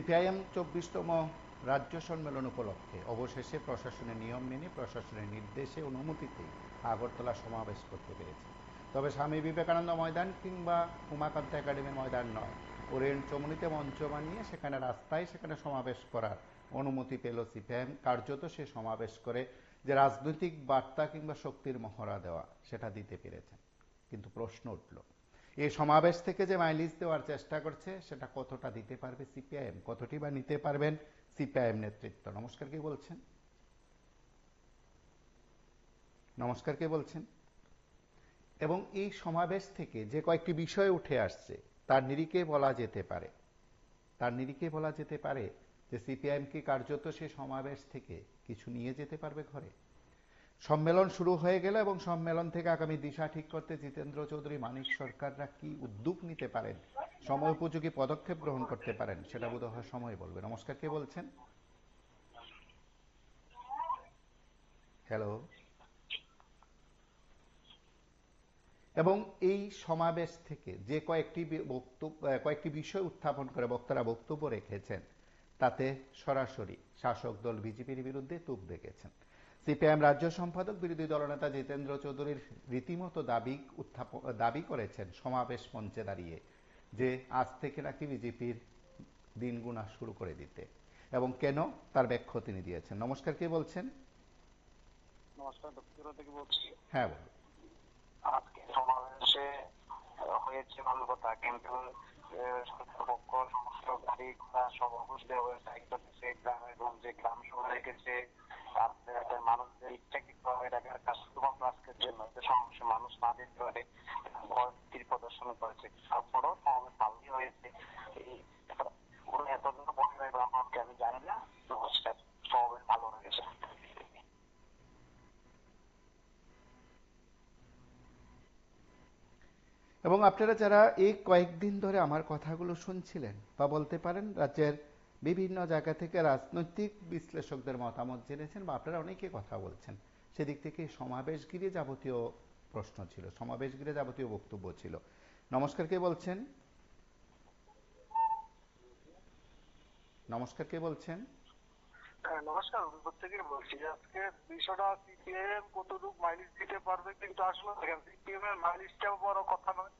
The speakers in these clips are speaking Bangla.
সিপিআইএম 24তম রাজ্য সম্মেলন উপলক্ষে অবশেষে প্রশাসনের নিয়ম মেনে প্রশাসনের নির্দেশে অনুমতিতে আগরতলা সমাবেশ করতে পেরেছে। তবে স্বামী বিবেকানন্দ ময়দান কিংবা উমাকান্ত একাডেমির ময়দান নয়, ওরিয়েন্ট চমুনিতে মঞ্চ বানিয়ে সেখানে রাস্তায় সেখানে সমাবেশ করার অনুমতি পেল সিপিআইএম। কার্যত সে সমাবেশ করে যে রাজনৈতিক বার্তা কিংবা শক্তির মহড়া দেওয়া সেটা দিতে পেরেছেন। কিন্তু প্রশ্ন উঠল, এই সমাবেশ থেকে যে মাইলেজ দেওয়ার চেষ্টা করছে সেটা কতটা দিতে পারবে সিপিআইএম, কতটি বা নিতে পারবেন সিপিআইএম নেতৃত্ব? নমস্কার, কে বলছেন? নমস্কার, কে বলছেন? এবং এই সমাবেশ থেকে যে কয়েকটি বিষয় উঠে আসছে তার নিরিখে বলা যেতে পারে যে সিপিআইএম কি কার্যত সে সমাবেশ থেকে কিছু নিয়ে যেতে পারবে ঘরে। সম্মেলন শুরু হয়ে গেল এবং সম্মেলন থেকে আগামী দিশা ঠিক করতে জিতেন্দ্র চৌধুরী, মানিক সরকাররা কি উদ্যোগ নিতে পারেন, সময় উপযোগী পদক্ষেপ গ্রহণ করতে পারেন, সেটা বোধহয় সময় বলবে। নমস্কার, কে বলছেন? হ্যালো। এবং এই সমাবেশ থেকে যে কয়েকটি বিষয় উত্থাপন করে বক্তারা বক্তব্য রেখেছেন, তাতে সরাসরি শাসক দল বিজেপির বিরুদ্ধে তুপ দেখেছেন। সিপিআইএম রাজ্য সম্পাদক বিরোধী দলনেতা জিতেন্দ্র চৌধুরীর রীতিমতো দাবি করেছেন সমাবেশ মঞ্চে দাঁড়িয়ে যে আজ থেকে নাকি বিজেপির দিন গুণা শুরু করে দিতে, এবং কেন তার ব্যাখ্যা তিনি দিয়েছেন। নমস্কার, কে বলছেন? নমস্কার, দক্ষিণ থেকে বলছি। হ্যাঁ, বলুন। আজকে সমাবেশে হয়েছে ভালো কথা, কিন্তু পক্ষ সমস্ত গাড়ি ঘোড়া সব অবশ দেওয়া হয়েছে, দায়িত্ব দিচ্ছে গ্রামের গঞ্জে গ্রাম সভা রেখেছে। মানুষদের ইচ্ছাকৃতভাবে রাখার কাজ শুধুমাত্র আজকের জন্য, সমাবেশে মানুষ না যেতে পারে ভয় ভীতির প্রদর্শন করেছে। তারপরও সমাবেশ ভালোই হয়েছে। এতদিন বসে আমাকে আমি জানি না, নমস্কার, সমাবেশ ভালো হয়েছে। এবং আপনারা যারা এই কয়েকদিন ধরে আমার কথাগুলো শুনছিলেন, বা বলতে পারেন রাজ্যের বিভিন্ন জায়গা থেকে রাজনৈতিক বিশ্লেষকদের মতামত জেনেছেন, বা আপনারা অনেকে কথা বলছেন, সেদিক থেকে সমাবেশ ঘিরে যাবতীয় প্রশ্ন ছিল, সমাবেশ ঘিরে যাবতীয় বক্তব্য ছিল। নমস্কার, কে বলছেন? নমস্কার, কে বলছেন? নমস্কার, উদয়পুর থেকে বলছি। আজকে বিষয়টা সিপিআইএম কতটুকু মাইলেজ দিতে পারবে, কিন্তু আসলে দেখেন সিপিএম এর মাইলেজটাও বড় কথা নয়,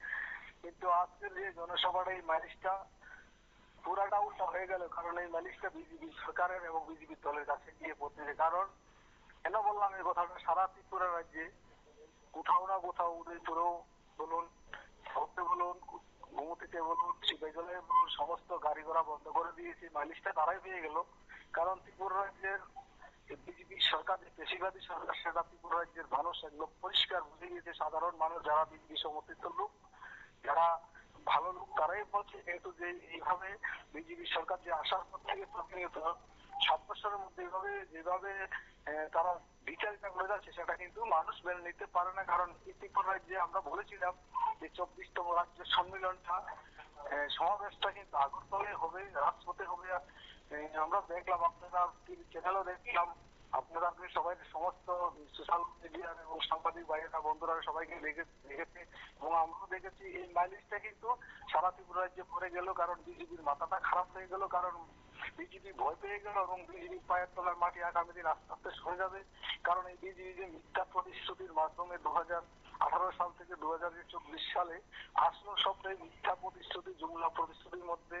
কিন্তু আজকের যে জনসভাটা এই মাইলেজটা পুরাটা উল্টা হয়ে গেল। কারণ এই মাইলেজটা বিজেপি সরকারের এবং বিজেপি দলের কাছে গিয়ে পড়তেছে। কারণ কেন বললাম এই কথাটা, সারা ত্রিপুরা রাজ্যে কোথাও না কোথাও, উদয়পুরেও বলুন, সবতে বলুন, গোমতীতে বলুন, সিপাহীজলায় বলুন, সমস্ত গাড়ি ঘোড়া বন্ধ করে দিয়েছে। মাইলেজটা তারাই পেয়ে গেল। কারণ ত্রিপুরা রাজ্যের বিজেপি সরকার যে পেশিবাদী সরকার, সেটা ত্রিপুরা রাজ্যের মানুষ একদম পরিষ্কার বুঝে গিয়েছে। সাধারণ মানুষ যারা বিজেপি সমর্থিত লোক, যারা ভালো লোক, তারাই বলছে যেহেতু যে এইভাবে বিজেপি সরকার যে আসার পর থেকে প্রতিনিয়ত 7 বছরের মধ্যে যেভাবে তারা বিচারিতা করে যাচ্ছে, সেটা কিন্তু মানুষ মেনে নিতে পারে না। কারণ এই ত্রিপুরা রাজ্যে আমরা বলেছিলাম যে 24তম রাজ্য সম্মেলনটা, সমাবেশটা কিন্তু আগরতলায় হবে, রাজপথে হবে। আমরা দেখলাম, আপনারা টিভি চ্যানেলও দেখলাম, আপনারা সবাই সমস্ত সোশ্যাল মিডিয়ার এবং সাংবাদিক ভাইয়েরা বন্ধুরা সবাইকে দেখেছে এবং আমরাও দেখেছি। এই মাইলেজটা কিন্তু সারা ত্রিপুরা রাজ্যে পড়ে গেল। কারণ বিজেপির মাথাটা খারাপ হয়ে গেল, কারণ বিজেপি ভয় পেয়ে গেল এবং বিজেপি পায়ের তলার মাটি আগামী দিন আস্তে আস্তে সরে যাবে। কারণ এই বিজেপি যে মিথ্যা প্রতিশ্রুতির মাধ্যমে 2018 সাল থেকে 2024 সালে আসলো, সবটাই মিথ্যা প্রতিশ্রুতি, জুমলা প্রতিশ্রুতির মধ্যে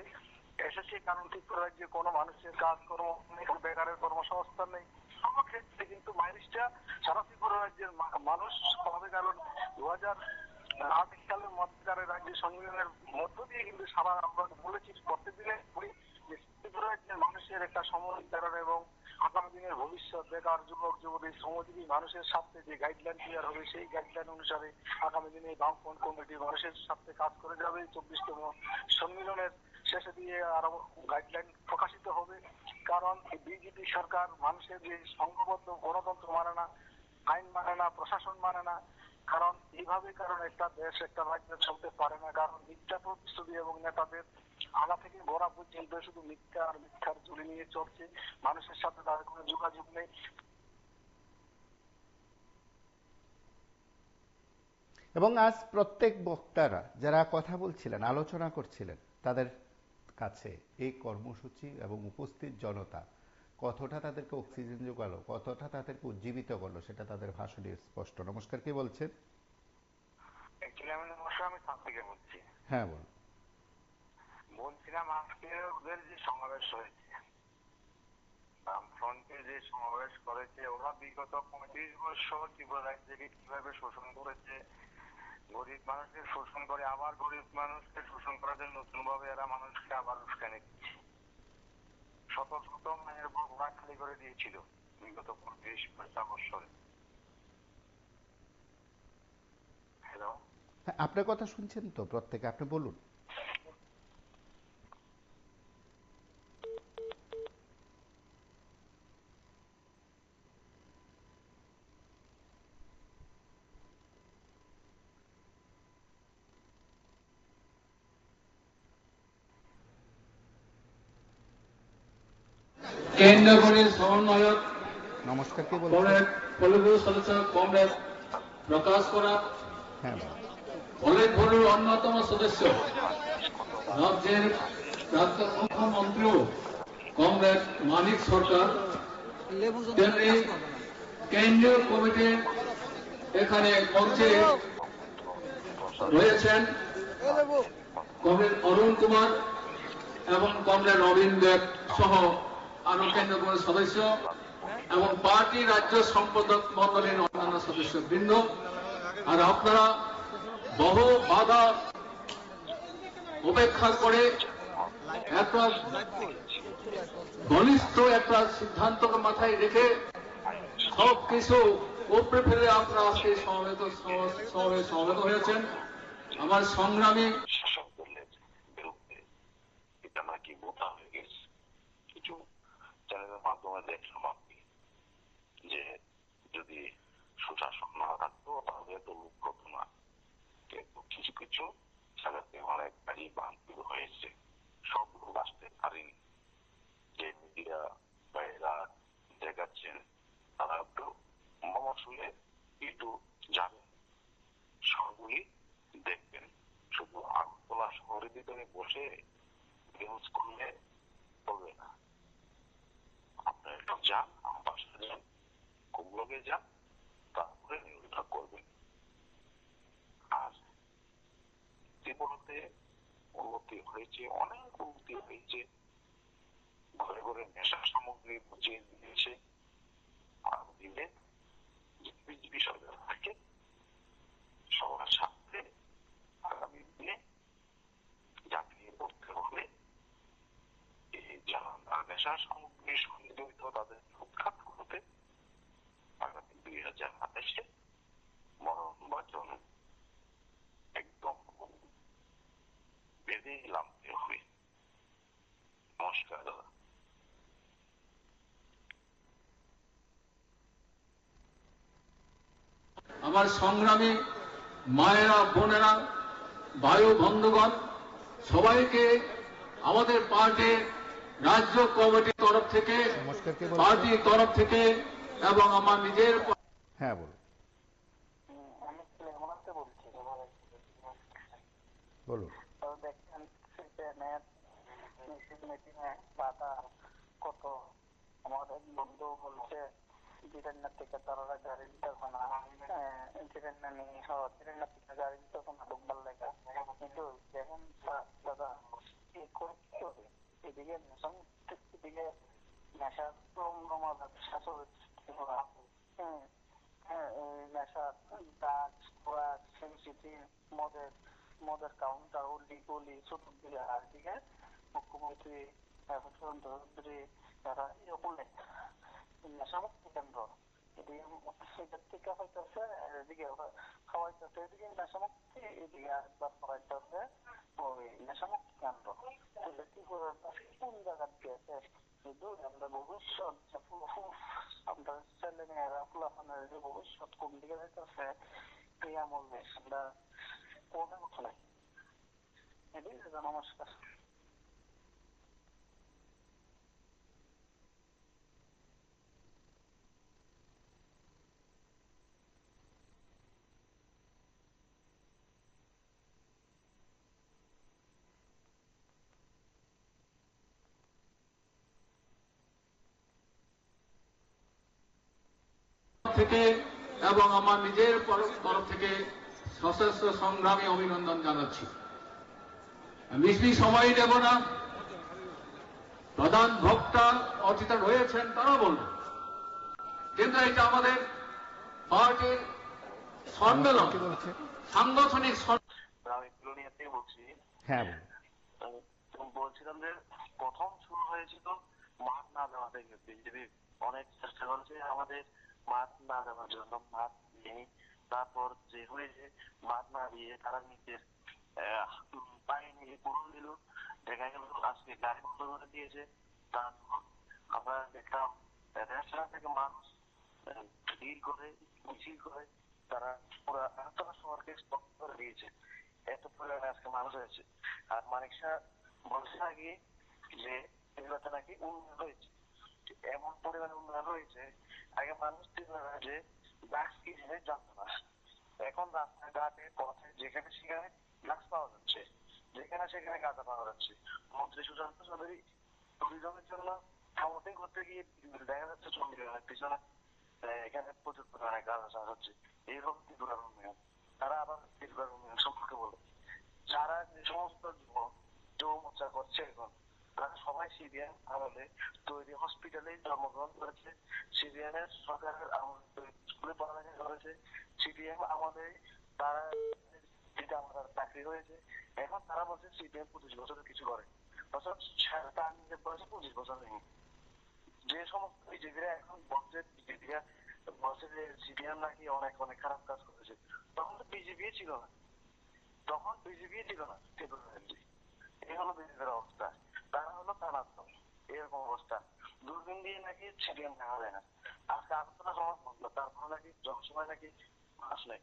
এসেছে। কারণ ত্রিপুরা রাজ্যে কোনো মানুষের কাজকর্ম নেই, বেকারের কর্মসংস্থান নেই, সর্বক্ষেত্রে কিন্তু মাইলেজটা সারা ত্রিপুরা রাজ্যের মানুষ পাবে। কারণ 2008 সালের মধ্যকারের রাজ্য সম্মেলনের মধ্য দিয়ে কিন্তু সারা আমরা বলেছি, প্রত্যেকদিনে যে ত্রিপুরা রাজ্যের মানুষের একটা সমন্বয় এবং আগামী দিনের ভবিষ্যৎ বেকার যুবক যুবতী শ্রমজীবী মানুষের সাথে যে গাইডলাইন ক্লিয়ার হবে, সেই গাইডলাইন অনুসারে আগামী দিনে বামফ্রন্ট কমিটি মানুষের সাথে কাজ করে যাবে। 24তম সম্মেলনের শেষে দিয়ে আরো গাইডলাইন প্রকাশিত হবে। কারণ বিজেপি সরকার মানুষের যে সংঘবদ্ধ গণতন্ত্র মানে না, আইন মানে না, প্রশাসন মানে না। কারণ এইভাবে কারণ একটা দেশ, একটা রাজ্য চলতে পারে না। কারণ মিথ্যা প্রতিশ্রুতি এবং নেতাদের আলা থেকে গোড়া পর্যন্ত শুধু মিথ্যা আর মিথ্যার ঝুলি নিয়ে চলছে। মানুষের সাথে তাদের কোনো যোগাযোগ নেই। এবং আজ প্রত্যেক বক্তারা যারা কথা বলছিলেন, আলোচনা করছিলেন, তাদের কাছে এই কর্মসূচি এবং উপস্থিত জনতা কতটা তাদেরকে অক্সিজেন যোগালো, কতটা তাদেরকে উজ্জীবিত করলো, সেটা তাদের ভাষণে স্পষ্ট। নমস্কার, কে বলছেন? অ্যাকচুয়ালি আমি নমস্কার, আমি সাত থেকে বলছি। হ্যাঁ, বলুন। বলছিলাম আজকে ওদের যে সমাবেশ হয়েছে, বামফ্রন্টে যে সমাবেশ করেছে, ওরা বিগত 35 বছর ত্রিপুরা রাজ্যকে কিভাবে শোষণ করেছে, গরিব মানুষকে শোষণ করে আবার গরিব মানুষকে শোষণ করার জন্য নতুন ভাবে এরা মানুষকে আবার উস্কানি দিচ্ছে। শত শত মায়ের উপর ঘোড়া খালি করে দিয়েছিল বিগত 35-50 বছরে। হ্যালো, হ্যাঁ, আপনার কথা শুনছেন তো প্রত্যেকে, আপনি বলুন। কেন্দ্রীয় কমিটির সমন্বয়ক নমস্কার, কে বলছেন? কমরেড পলিটব্যুরো সদস্য কমরেড প্রকাশ করা, হ্যাঁ, বলুন। পলিট ব্যুরোর অন্যতম সদস্য রাজ্যের প্রাক্তন মুখ্যমন্ত্রী কমরেড মানিক সরকার, তেমনি কেন্দ্রীয় কমিটির এখানে মঞ্চে রয়েছেন কমরেড অরুণ কুমার এবং কমরেড রবীন দেব সহ আরো কেন্দ্রীয় কমিটির সদস্য এবং পার্টি রাজ্য সম্পাদক মন্ডলীর অন্যান্য সদস্য বৃন্দ। আর আপনারা বহু বাধা উপেক্ষা করে একটা ঘনিষ্ঠ একটা সিদ্ধান্তকে মাথায় রেখে সবকিছু উপরে ফেলে আপনারা আজকে সমবেত হয়েছেন। আমার সংগ্রামী শাসক দলের বিরুদ্ধে এটা নাকি বোঝা হয়ে গেছে। কিছু চ্যানেলের মাধ্যমে দেখলাম আপনি যে যদি সুশাসন না থাকতো তাহলে তো লোক হতো না, কিন্তু কিছু কিছু জায়গাতে অনেক গাড়ি ভাঙচুর হয়েছে, সব লোক আসতে পারেনি। যে মিডিয়া বা এরা দেখাচ্ছেন তারা একটু মমসুলে একটু যাবেন, সবগুলি দেখবেন। শুধু আগরতলা শহরের ভিতরে বসে নিউজ করলে চলবে না, আপনার একটু যান, আমার বাসায় যান, কুমলোকে যান, তারপরে নিউজটা করবেন। আর ত্রিপুরাতে উন্নতি হয়েছে, অনেক উন্নতি হয়েছে, ঘরে ঘরে নেশা সামগ্রী বুঝিয়ে দিয়েছে। আর দিলে বিজেপি সরকার থাকে সবার সাথে আগামী দিনে জাতীয় করতে হলে এই যারা নেশা সামগ্রীর সঙ্গে জড়িত তাদের উৎখাত করতে আগামী 2028-এ মনোনির্বাচন একদম বেঁধেই নামতে হবে। নমস্কার দাদা। আমার সংগ্রামী মায়েরা, বোনেরা, ভাই বন্ধুগণ, সবাইকে আমাদের পার্টির রাজ্য কমিটির তরফ থেকে, নমস্কার, কে বলছেন? পার্টির তরফ থেকে এবং আমার নিজের হ্যাঁ, বলুন। আমি এমনতে বলছি, বলুন। দেখছেন মিটিং এ বাধা কত। আমাদের বন্ধু বলছে জিরেন্না থেকে তারা গাড়ি দিতেছে না, জিরেন্না নিয়ে জিরেন্না থেকে গাড়ি দিতেছে না ঢুকবার লেখা। কিন্তু দেখেন দাদা, কি করতে হবে, এদিকে এদিকে নেশার ব্যবসা চলছে, নেশার ড্রাগস, খোরাক, সেন্সিটিভ মদের মদের কাউন্টার, অলি গলি চতুর্দিকে, আর দিকে মুখ্যমন্ত্রী চৌধুরী তারা বলে নেশামুক্তি কেন্দ্র, এদিকে এটার থেকে হইতেছে, এদিকে খাওয়াইতেছে, এদিকে নেশামুক্তি, এদিকে একবার খাওয়াইতেছে ওই নেশামুক্তি কেন্দ্র। কোন জায়গা দিয়েছে আমরা ভবিষ্যৎ, আমরা ছেলে মেয়েরা ফুলাফানের যে ভবিষ্যৎ কোন দিকে যাইতেছে এই আমল আমরা কোনে মতো নাই। নমস্কার। থেকে এবং আমার নিজের তরফ থেকে সশস্ত্র সংগ্রামে অভিনন্দন জানাচ্ছি। বেশি সময় নেব না, প্রধান বক্তা অতিথি রয়েছেন তারা বলবেন, কিন্তু এটা আমাদের পার্টির সম্মেলন, সাংগঠনিক আমি পুরুলিয়া থেকে বলছি। হ্যাঁ, বলছিলাম যে প্রথম শুরু হয়েছিল মাঠ না দেওয়া থেকে। বিজেপি অনেক চেষ্টা করেছে আমাদের মাঠ না দেওয়ার জন্য, মাঠ দিয়ে তারপর যে হয়েছে মাঠ না দিয়ে তারা নিজের পায়ে নিয়ে পূরণ দিল। দেখা গেল আজকে গাড়ি বন্ধ করে দিয়েছে। তারপর আমরা দেখলাম রেস্টুরেন্ট থেকে মানুষ ভিড় করে মিছিল করে তারা পুরো আগরতলা শহরকে স্টপ করে দিয়েছে। এত পরিমাণে আজকে মানুষ হয়েছে। আর মানিক শাহ বলছে নাকি যে এগুলোতে নাকি উন্নয়ন হয়েছে, এমন পরিমাণে উন্নয়ন হয়েছে। আগে মানুষ যে ড্রাগস কি জিনিস জানতো না, এখন রাস্তাঘাটে পথে যেখানে সেখানে ড্রাগস পাওয়া যাচ্ছে, যেখানে সেখানে গাঁজা পাওয়া যাচ্ছে। মন্ত্রী সুশান্ত চৌধুরী টুরিজমের জন্য প্রমোটিং করতে গিয়ে দেখা যাচ্ছে চন্ডীগড়ের পিছনে এখানে প্রচুর পরিমাণে গাঁজা চাষ হচ্ছে। এইরকম ত্রিপুরার উন্নয়ন। তারা আবার ত্রিপুরার উন্নয়ন সম্পর্কে বলে যারা যে সমস্ত যুব মোর্চা করছে এখন তারা সবাই সিবিএন আমলে তৈরি হসপিটালে জন্মগ্রহণ করেছে, সিবিএন এর সরকারের স্কুলে পড়ালেখা করেছে, সিপিএম আমাদের তারা আমাদের চাকরি হয়েছে। এখন তারা বলছে সিপিএম 25 বছরের কিছু করে, তার নিজের বয়সে 25 বছর নেই। যে সমস্ত বিজেপিরা এখন বলছে বলছে যে সিপিএম নাকি অনেক অনেক খারাপ কাজ করেছে, তখন তো বিজেপি ছিল না, তখন বিজেপি ছিল না। এই হলো বিজেপির অবস্থা। তারা হলো টানা দল, এরকম অবস্থা। দূরবীন দিয়ে নাকি সিপিএম দেখা যায় না। আজকে আগরতলা সমাজ বন্ধ, তারপরে নাকি জনসময় নাকি মানুষ নেই।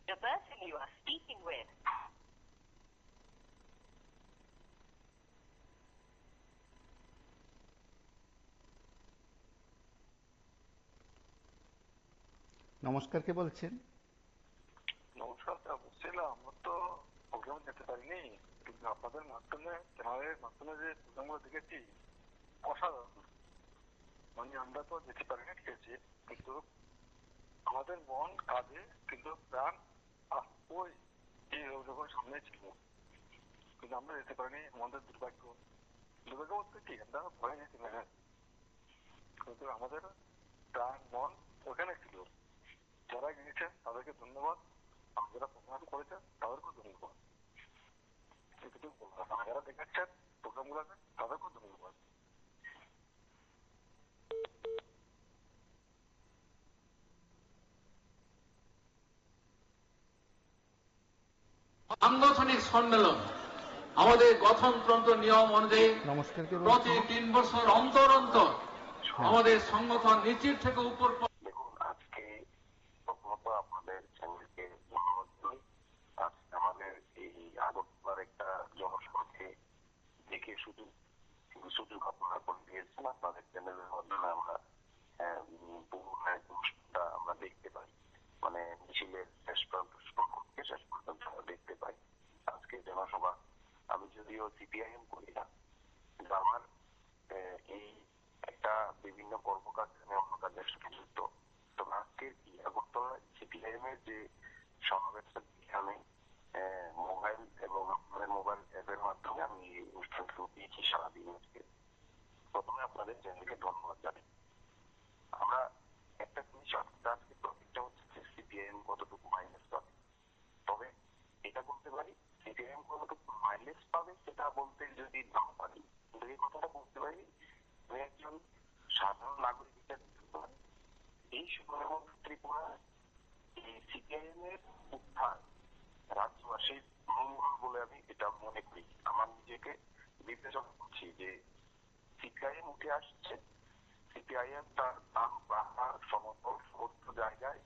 The person you are speaking with. নমস্কার, কে বলছেন? নমস্কার, বলছিলাম আমরা তো প্রোগ্রামে যেতে পারিনি, কিন্তু আপনাদের মাধ্যমে চ্যানেলের মাধ্যমে যে প্রোগ্রামগুলো দেখেছি অসাধারণ। মানে আমরা তো যেতে পারিনি, ঠিক আছে, কিন্তু আমাদের মন কাজে কিন্তু প্রাণ ওই যখন সামনে ছিল, কিন্তু আমরা যেতে পারিনি। আমাদের দুর্ভাগ্য বলতে কি আমরা ভয় যেতে পারি, কিন্তু আমাদের প্রাণ মন ওখানে ছিল। যারা গিয়েছেন তাদেরকে ধন্যবাদ, যারা প্রোগ্রাম করেছেন তাদেরকেও ধন্যবাদ, যারা দেখাচ্ছেন প্রোগ্রাম গুলোকে তাদেরকেও ধন্যবাদ। সাংগঠনিক সম্মেলন আমাদের গঠনতন্ত্র নিয়ম অনুযায়ী প্রতি 3 বছর অন্তর অন্তর আমাদের সংগঠন নিচের থেকে উপর। দেখুন, আজকে প্রথমত আপনাদের চ্যানেলকে ধন্যবাদ দিই। আজকে আমাদের এই আগরতলার একটা জনসভাকে দেখে সুযোগ আপনারা করে দিয়েছেন। আপনাদের চ্যানেলের মাধ্যমে আমরা আমরা দেখতে পাই, মানে মিছিলের শেষ পর্যন্ত আমরা দেখতে পাই। আজকে জনসভা আমি যদিও সিপিআইএম করি না, কিন্তু আমার এই একটা বিভিন্ন কর্মকাণ্ড অন্য কাজের সাথে যুক্ত। তবে আজকের এই আগরতলা সিপিআইএম এর যে সমাবেশটা আমি মোবাইল এবং আপনাদের মোবাইল অ্যাপের মাধ্যমে আমি এই অনুষ্ঠানটা পেয়েছি সারাদিন। আজকে প্রথমে আপনাদের চ্যানেলকে ধন্যবাদ জানাই। আমরা একটা জিনিস আজকে টপিকটা হচ্ছে সিপিআইএম কতটুকু মাইলেজ পাবে। তবে এটা বলতে পারি সিপিআইএম কতটুকু মাইলেজ পাবে সেটা বলতে যদি নাও পারি, কিন্তু এই কথাটা বলতে পারি আমি একজন সাধারণ নাগরিক হিসেবে এই সুন্দরবন ত্রিপুরা এই সিপিআইএম এর উত্থান রাজ্যবাসীর মঙ্গল বলে আমি এটা মনে করি। আমার নিজেকে বিবেচনা করছি যে সিপিআইএম উঠে আসছে, সিপিআইএম তার নাম বাহার সমতল সমস্ত জায়গায়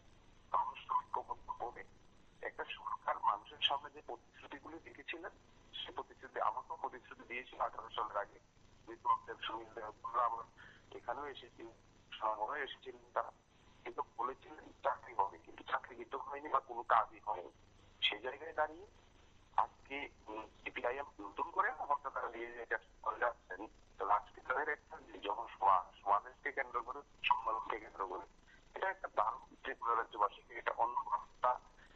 মানুষ ঐক্যবদ্ধ হবে। একটা সরকার মানুষের সামনে যে প্রতিশ্রুতিগুলি দেখেছিলেন সে প্রতিশ্রুতি আমাকেও প্রতিশ্রুতি দিয়েছিল 18 সালের আগে। আমার এখানেও এসেছি, শহরে এসেছিলেন তারা, কিন্তু বলেছিলেন চাকরি হবে, কিন্তু চাকরি কিন্তু হয়নি বা কোনো কাজই হয়নি। সেই জায়গায় দাঁড়িয়ে আজকে সিপিআইএম নতুন করে আমাকে তারা দিয়ে যাচ্ছেন। তো আজকে তাদের একটা সমাবেশ থেকে কেন্দ্র করে, সম্মেলনকে কেন্দ্র করে এটা একটা দারুণ ত্রিপুরা রাজ্যবাসীকে এটা অন্য বার্তা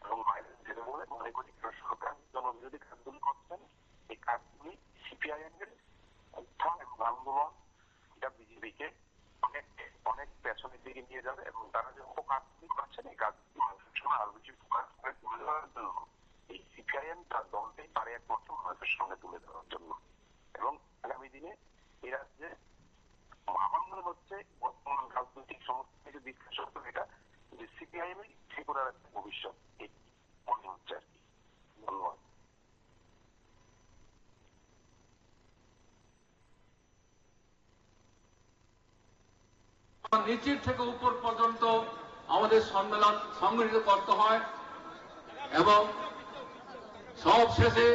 এবং মাইলেজ দিতে বলে মনে করি। সরকার জনবিরোধী কাজগুলি করছেন, এই কাজগুলি সিপিআইএম এর উত্থান এবং আন্দোলন এটা বিজেপিকে অনেক অনেক পেছনের দিকে নিয়ে যাবে এবং তারা যে অপকাজগুলি করছেন এই কাজগুলি মানুষের সময় আরো বেশি ফোকাস করে তুলে ধরার জন্য এই সিপিআইএম তার দলটাই পারে একমাত্র মানুষের সঙ্গে তুলে ধরার জন্য। এবং আগামী দিনে এই রাজ্যে আমার মনে হচ্ছে বর্তমান রাজনৈতিক সমস্ত কিছু বিশ্লেষণ করে এটা যে সিপিআইএম এই ত্রিপুরার একটা ভবিষ্যৎ এই মনে হচ্ছে আর কি। ধন্যবাদ। নিচের থেকে উপর পর্যন্ত আমাদের সম্মেলন সংগঠিত করতে হয় এবং সব শেষে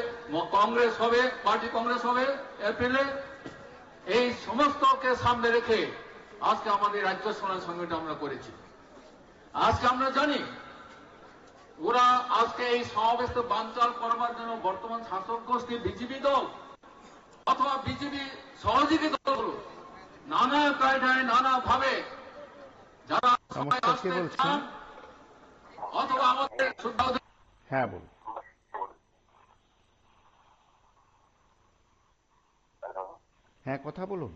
কংগ্রেস হবে, পার্টি কংগ্রেস হবে এপ্রিলে। এই সমস্তকে সামনে রেখে আজকে আমাদের রাজ্য সম্মেলন সংগঠিত আমরা করেছি। আজকে আমরা জানি ওরা আজকে এই সমাবেশ বানচাল করবার জন্য বর্তমান শাসক গোষ্ঠী বিজেপি দল অথবা বিজেপি সহযোগী দলগুলো নানা কায়দায় নানা ভাবে যারা সবাই আসতে চান অথবা আমাদের হ্যাঁ বলুন। হ্যাঁ কথা বলুন।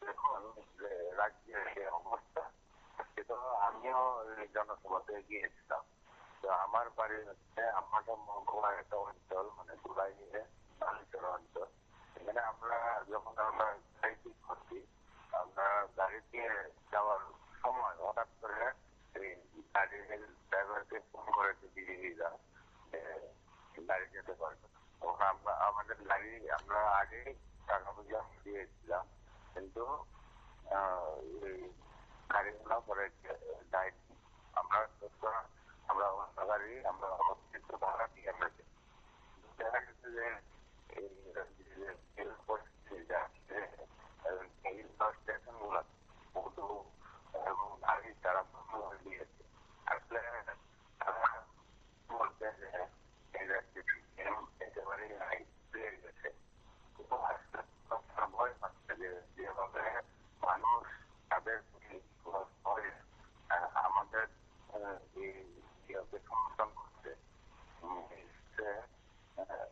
দেখুন রাজ্যের যে অবস্থা সেটা আমিও জনসভাতে গিয়েছিলাম। তো আমার বাড়ি হচ্ছে আমাদের মহকুমার একটা অঞ্চল, মানে দুলাইয়ে বালিচর অঞ্চল। এখানে আমরা যখন আমরা গাড়ি ঠিক করছি, আমরা গাড়ি দিয়ে যাওয়ার সময় হঠাৎ করে গাড়ির ড্রাইভারকে ফোন করেছে বিজেপিরা গাড়ি যেতে পারবে। তখন আমরা আমাদের গাড়ি আমরা আগে টাকা পয়সা দিয়েছিলাম, কিন্তু গাড়িগুলো পরে যায়নি। আমরা আমরা অন্য গাড়ি আমরা অতিরিক্ত ভাড়া দিয়ে আমরা দেখা গেছে যে এই পরিস্থিতি যাচ্ছে স্টেশন গুলা বহু এবং গাড়ি তারা দিয়েছে। আসলে তারা বলছে যে একেবারে পেয়ে গেছে। ভয় পাচ্ছে যে যেভাবে মানুষ তাদের আমাদের সমর্থন করছে,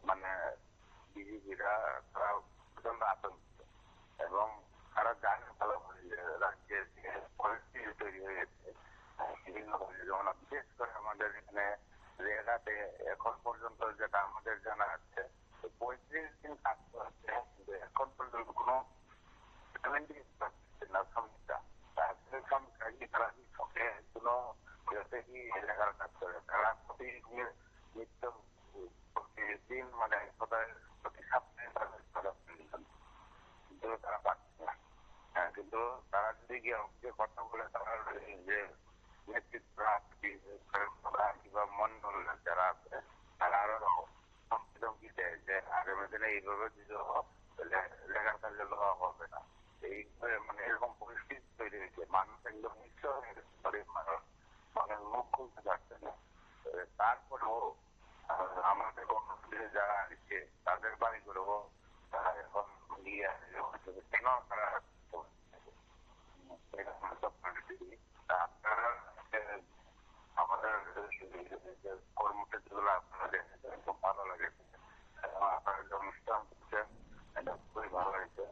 মানে বিজেপিরা তারা প্রচন্ড আতঙ্কিত এবং তারা জানে ভালো করে যে রাজ্যের যে পরিস্থিতি তৈরি হয়েছে বিভিন্নভাবে, যেমন বিশেষ করে আমাদের এখানে রেগাতে এখন পর্যন্ত যেটা আমাদের জানা যাচ্ছে 35 দিন কাজ করছে, কিন্তু এখন পর্যন্ত কোনো না শ্রমিকরা তারা সঙ্গে কোনো এলাকার কাজ করে। তারা নিত্য প্রতিদিন মানে প্রতি সপ্তাহে কিন্তু তারা পাচ্ছে না। কিন্তু তারা যদি গিয়ে অফিসে কথা বলে তারা যে নেতৃত্বরা কিংবা মন্ডল যারা আছে তারা আরো ধমকি দেয় যে আগামী দিনে এইভাবে যদি লেখার কাজে লওয়া হবে না। এইভাবে মানে এরকম পরিস্থিতি তৈরি হয়েছে, মানুষ একদম নিশ্চয় হয়ে গেছে, গরিব মানুষ মানে মুখ খুলতে পারছে না। তারপরেও আমাদের কর্মসূচিতে যারা আছে তাদের বাড়ি করবো তারা এখন গিয়ে কেন তারা আমাদের কর্মক্ষেত্রগুলো আপনারা দেখেছেন, খুব ভালো লেগেছে এবং আপনারা যে অনুষ্ঠান করছেন এটা খুবই ভালো হয়েছে।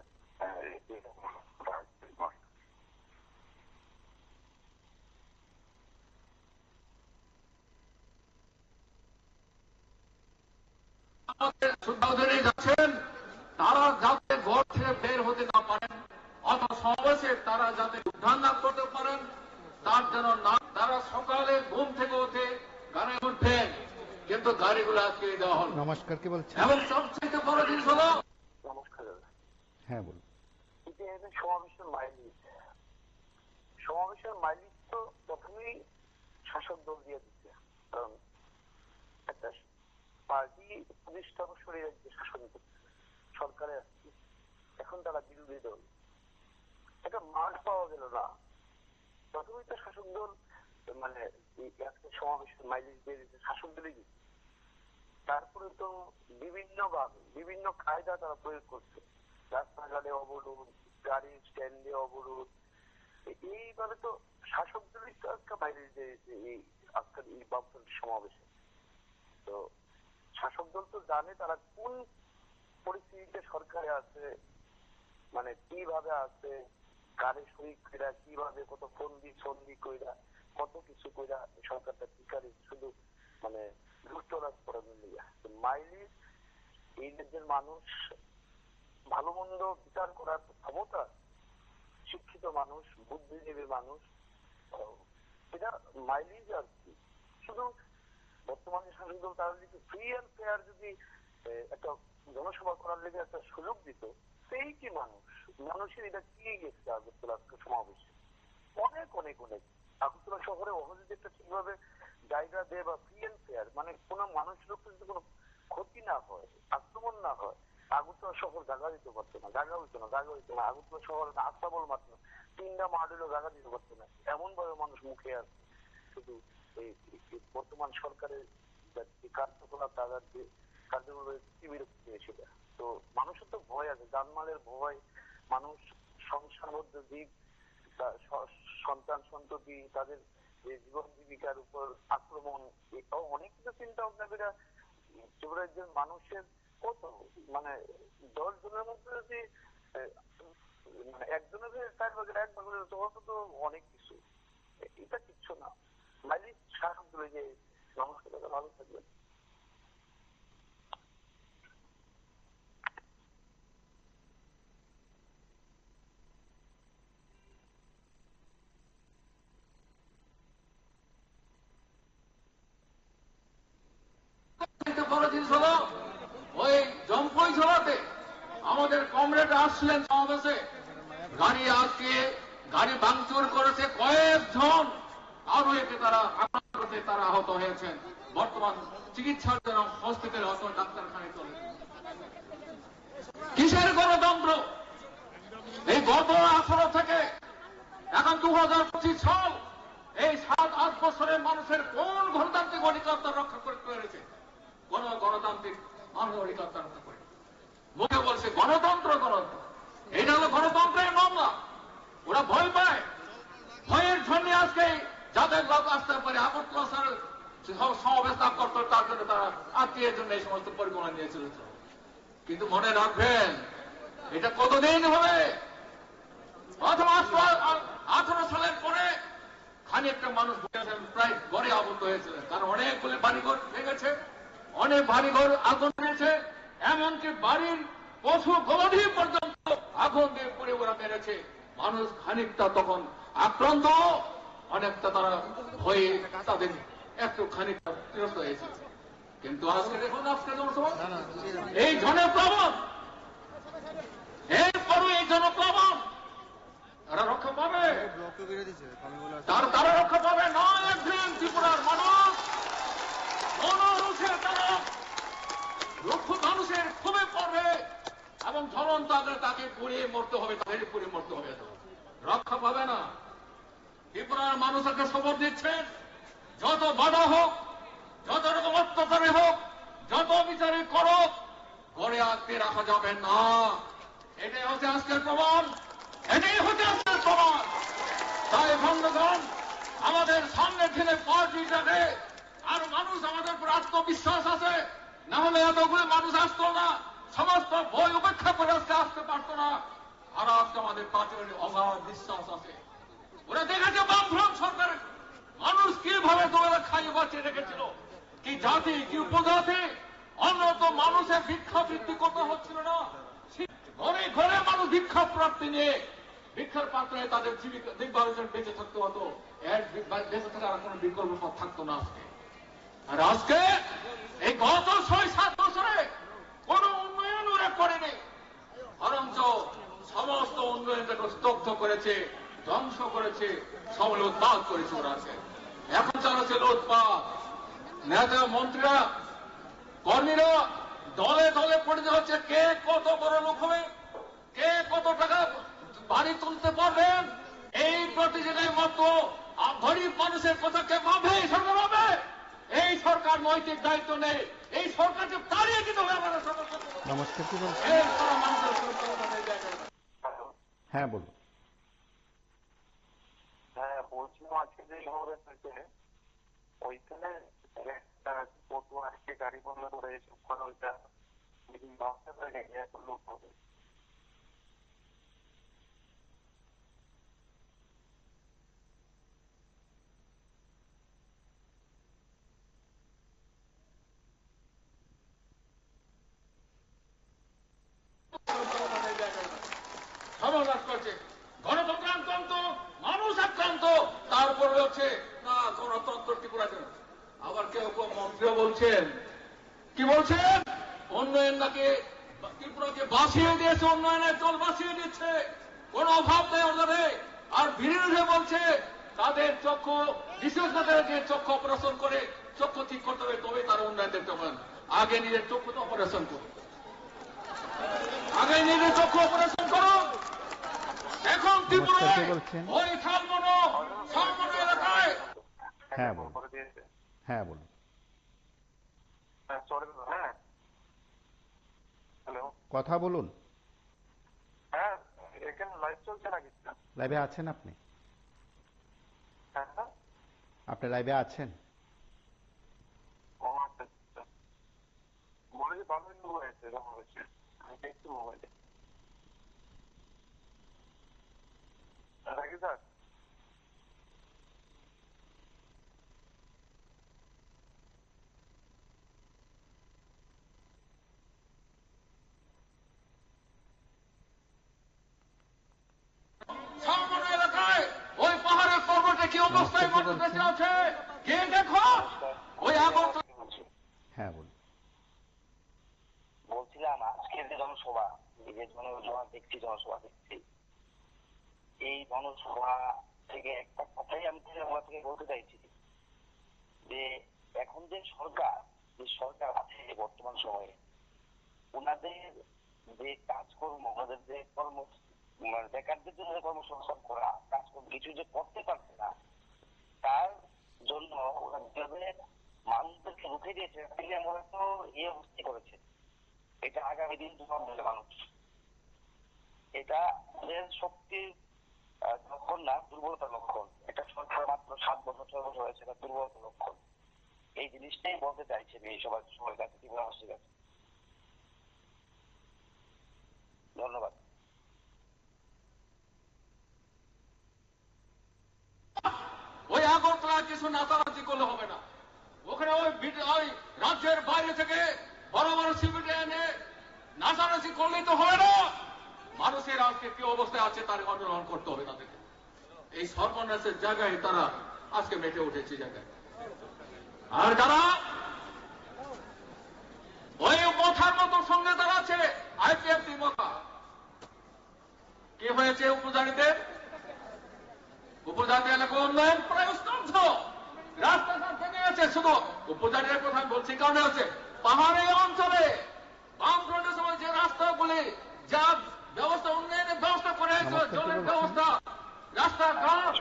যাচ্ছেন তারা যাতে ঘর থেকে বের হতে না পারেন অথবা সমাবেশে তারা যাতে উদ্ধার না করতে পারেন তার জন্য না তারা সকালে ঘুম থেকে উঠে গাড়ি উঠবেন, কিন্তু গাড়িগুলো আজকে দেওয়া হল। নমস্কার, কি বলছেন? এবং সবচেয়ে বড় জিনিস হলো নমস্কার। হ্যাঁ বলুন। সমাবেশের মাইলেজ তো প্রথমেই শাসক দল দিয়ে দিচ্ছে, কারণ একটা পার্টি প্রতিষ্ঠা বছরই রাজ্যে শাসন করছে, সরকারে আসছে, এখন তারা বিরোধী দল, এটা মাঠ পাওয়া গেল না। প্রথমেই তো শাসক দল মানে আজকে সমাবেশ মাইলেজ দিয়ে দিচ্ছে শাসক দলই দিচ্ছে। তারপরে তো বিভিন্ন ভাবে বিভিন্ন কায়দা তারা প্রয়োগ করছে, রাস্তাঘাটে অবরোধ, গাড়ির স্ট্যান্ডে অবরোধ, এইভাবে তো শাসক দলই তো আজকে মাইলেজ দিয়েছে এই আজকের এই বামফ্রন্ট সমাবেশে। তো শাসক দল তো জানে তারা কোন পরিস্থিতিতে সরকারে আছে, মানে কিভাবে আছে, কারে শরিক কইরা কিভাবে কত সন্ধি কইরা কত কিছু কইরা সরকারটা ঠিকারি শুধু মানে দুষ্টরাজ করানোর লিগা। মাইলেজ এই দেশের মানুষ ভালো মন্দ বিচার করার ক্ষমতা, শিক্ষিত মানুষ, বুদ্ধিজীবী মানুষ, এটা মাইলেজ আর কি। শুধু বর্তমানে শাসক দল তারা যদি ফ্রি অ্যান্ড ফেয়ার যদি একটা জনসভা করার লেগে একটা সুযোগ দিত, সেই কি মানুষের এটা কি গেছে আগরতলা সমাবেশে অনেক অনেক অনেক। আগরতলা শহরে অবস্থিত একটা ঠিকভাবে জায়গা দেয় বা ফ্রি অ্যান্ড ফেয়ার, মানে কোনো মানুষের উপর যদি কোনো ক্ষতি না হয়, আক্রমণ না হয়, আগরতলা শহর জায়গা দিতে পারতো না, জায়গা হইতো না। আগরতলা শহরে আস্তাবল মাত্র 3টা মাঠ হলেও জায়গা দিতে পারতো না, এমন ভাবে মানুষ মুখে আছে। শুধু এই বর্তমান সরকারের যে কার্যকলাপ তাদের যে কার্যকলাপ বিরক্তি হয়েছিল। তো মানুষের তো ভয় আছে, জানমালের ভয়, মানুষ সংসারবদ্ধ জীব, সন্তান সন্ততি, তাদের যে জীবন জীবিকার উপর আক্রমণ, এটাও অনেক কিছু চিন্তা ভাবনা করে একজন মানুষের কত মানে 10 জনের মধ্যে যদি মানে একজনের 4 ভাগের 1 ভাগের তো অনেক কিছু, এটা কিচ্ছু না। মাইলেজ শাসক দলে যে মানুষকে ভালো থাকবে। ওই জম্পই ঝোলাতে আমাদের কমরেড আসছিলেন সমাবেশে, গাড়ি আজকে গাড়ি ভাঙচুর করেছে কয়েকজন, আরো এতে তারা আক্রান্ত তারা আহত হয়েছেন, বর্তমান চিকিৎসার জন্য হসপিটালে অথবা ডাক্তারখানায় চলে। কিসের গণতন্ত্র? এই গত 18 থেকে এখন 2025 সাল, এই 7-8 বছরের মানুষের কোন গণতান্ত্রিক অধিকার রক্ষা করতে পেরেছে? কোন গণতান্ত্রিক মানুষ অধিকার রক্ষা করে? মুখে বলছে গণতন্ত্র গণতন্ত্র, এটা হলো গণতন্ত্রের মামলা। ওরা ভয় পায়, ভয়ের জন্য আজকে যাদের লোক আসতে পারে আগরতলা সমাবেশ না করতো, তার জন্য তারা আত্মীয়ের জন্য এই সমস্ত পরিকল্পনা নিয়েছিল। কিন্তু মনে রাখবেন, এটা কতদিন হবে? অথবা 18 সালের পরে খানিকটা মানুষ প্রায় ঘরে আবদ্ধ হয়েছিলেন, কারণ অনেকগুলি বাড়িঘর ভেঙেছে, অনেক বাড়িঘর আগুন হয়েছে, এমনকি বাড়ির পশু গবাদি পর্যন্ত আগুন দিয়ে পুড়ে ওরা মেরেছে। মানুষ খানিকটা তখন আক্রান্ত, অনেকটা তারা হয়ে তাদের একটু খানিকটা বিরক্ত হয়েছে। কিন্তু আজকে দেখুন, আজকে এই জনপ্লাবন, এরপরও এই জনপ্লাবন তারা রক্ষা পাবে, তারা রক্ষা পাবে না। একদিন ত্রিপুরার মানুষ তারা লক্ষ মানুষের খুবই পড়বে এবং ঝলন্ত তাকে পুড়িয়ে মরতে হবে, তাদের পুড়িয়ে মরতে হবে, রক্ষা পাবে না। ত্রিপুরার মানুষ একটা শপথ দিচ্ছেন, যত বাধা হোক, যত রকম অত্যাচারে হোক, যত বিচারে করো, গড়ে আঁকতে রাখা যাবে না। এটাই হচ্ছে আজকের প্রমাণ, এটাই হচ্ছে আজকের প্রমাণ। তাই বন্ধুগণ, আমাদের সামনের দিনে পার্টিটাকে আর মানুষ আমাদের উপর আত্মবিশ্বাস আছে, না হলে এতগুলো মানুষ আসতো না, সমস্ত ভয় উপেক্ষা করে আসতে পারতো না। আর আজকে আমাদের পার্টির অগাধ বিশ্বাস আছে। ওরা দেখেছে বামফ্রন্ট সরকার মানুষ কিভাবে তোমাদের খাইয়ে বাঁচিয়ে রেখেছিল, কি জাতি কি উপজাতি, অন্যত মানুষের ভিক্ষা বৃদ্ধি করতে হচ্ছিল না। ঘরে ঘরে মানুষ ভিক্ষা প্রার্থী নিয়ে ভিক্ষার পাত্রে তাদের জীবিকা বেঁচে থাকতে হতো, এর বেঁচে থাকার আর কোন বিকল্প পথ থাকতো না আজকে। আর আজকে এই গত 6-7 বছরে কোন উন্নয়ন ওরা করেনি, বরঞ্চ সমস্ত উন্নয়নটাকে স্তব্ধ করেছে, ধ্বংস করেছে, সব উৎপাদ করেছে ওরা। এখন চালাচ্ছে উৎপাদ। নেতা মন্ত্রীরা কর্মীরা দলে দলে পড়ে হচ্ছে, কে কত বড় লোক হবে, কে কত টাকা বাড়ি তুলতে পারবেন, এই প্রতিযোগিতায় মাত্র গরিব মানুষের কথা কে ভাবে? এই সরকার ভাবে? এই সরকার নৈতিক দায়িত্ব নেই। এই সরকারকে তাড়িয়ে দিতে হবে আমাদের সমস্যা। নমস্কার, কি বলছেন? হ্যাঁ বলুন। হ্যাঁ, বলছিলাম আজকে যে সমাবেশ হয়েছে ওইখানে একটা পটুয়া আজকে গাড়ি বন্ধ করে এসব করা ওইটা লোক হবে। সমাবেশ করছে, গণতন্ত্র আক্রান্ত, মানুষ আক্রান্ত, তারপরে হচ্ছে না গণতন্ত্র ত্রিপুরা। আবার কেউ কেউ মন্ত্রীও বলছেন, কি বলছেন? উন্নয়ন নাকি ত্রিপুরাকে বাঁচিয়ে দিয়েছে, উন্নয়নের জল বাঁচিয়ে দিচ্ছে, কোন অভাব নেই ওদের। আর বিরোধী বলছে তাদের চক্ষু, বিশেষ করে যে চক্ষু অপারেশন করে চক্ষু ঠিক করতে হবে, তবে তারা উন্নয়ন দেখতে পান। আগে নিজের চক্ষু তো অপারেশন করুন, আগে নিজের চক্ষু অপারেশন করুন। এখন ত্রিপুরায় ওই শালবন এলাকায়। হ্যাঁ বলুন। হ্যাঁ বলুন। হ্যাঁ, হ্যালো, কথা বলুন। হ্যাঁ এখানে লাইভ চলছে নাকি? লাইভে আছেন আপনি? হ্যাঁ, আপনি লাইভে আছেন? ও আচ্ছা, বলে যে ভালোই শুরু হয়েছে সমাবেশে, আমি দেখছি মোবাইলে। নাকি স্যার? শালবন এলাকায় ওই পাহাড়ের পর্বতে কি অবস্থায় মানুষ বেঁচে আছে গিয়ে দেখো। ওই আগত। হ্যাঁ বলুন। বলছিলাম আজকের যে জনসভা, এই যে জনসভা দেখছি, এই জনসভা থেকে একটা কথাই আমি থেকে বলতে চাইছি যে এখন যে সরকার আছে বর্তমান সময়ে, ওনাদের যে কাজকর্ম, ওনাদের যে মানে বেকারদের জন্য যে কর্মসংস্থান করা কাজকর্ম কিছু যে করতে পারছে না, তার জন্য ওরা যেভাবে মানুষদেরকে রুখে দিয়েছে, আমরা তো এই অবস্থা করেছে। এটা আগামী দিন জবাব দেবে মানুষ। এটা আমাদের শক্তির লক্ষণ না, দুর্বলতার লক্ষণ। এটা সরকার মাত্র 7 বছর 6 বছর হয়েছে, এটা দুর্বলতার লক্ষণ। এই জিনিসটাই বলতে চাইছে এই সবার কাছে, ত্রিপুরা মানুষের কাছে। ধন্যবাদ। ওই আগরতলা কিছু নাচানাচি করলে হবে না। ওখানে ওই রাজ্যের বাইরে থেকে বড় বড় সিভিটে এনে নাচানাচি করলেই তো হবে না। মানুষের আজকে কি অবস্থায় আছে তার অনুসরণ করতে হবে তাদেরকে। এই সর্বনাশের জায়গায় তারা আজকে মেটে উঠেছে জায়গায়। আর যারা ওই মথার মতো সঙ্গে তারা আছে আইপিএফটি মথা, কি হয়েছে উপজাতিদের? উপজাতি এলাকা উন্নয়ন প্রায় স্তব্ধ, রাস্তাঘাট ভেঙে গেছে। শুধু উপজাতির কথা বলছি কারণে হচ্ছে পাহাড়ি অঞ্চলে বামফ্রন্টের সময় যে রাস্তাগুলি যা ব্যবস্থা, উন্নয়নের ব্যবস্থা করে জলের ব্যবস্থা, রাস্তাঘাট।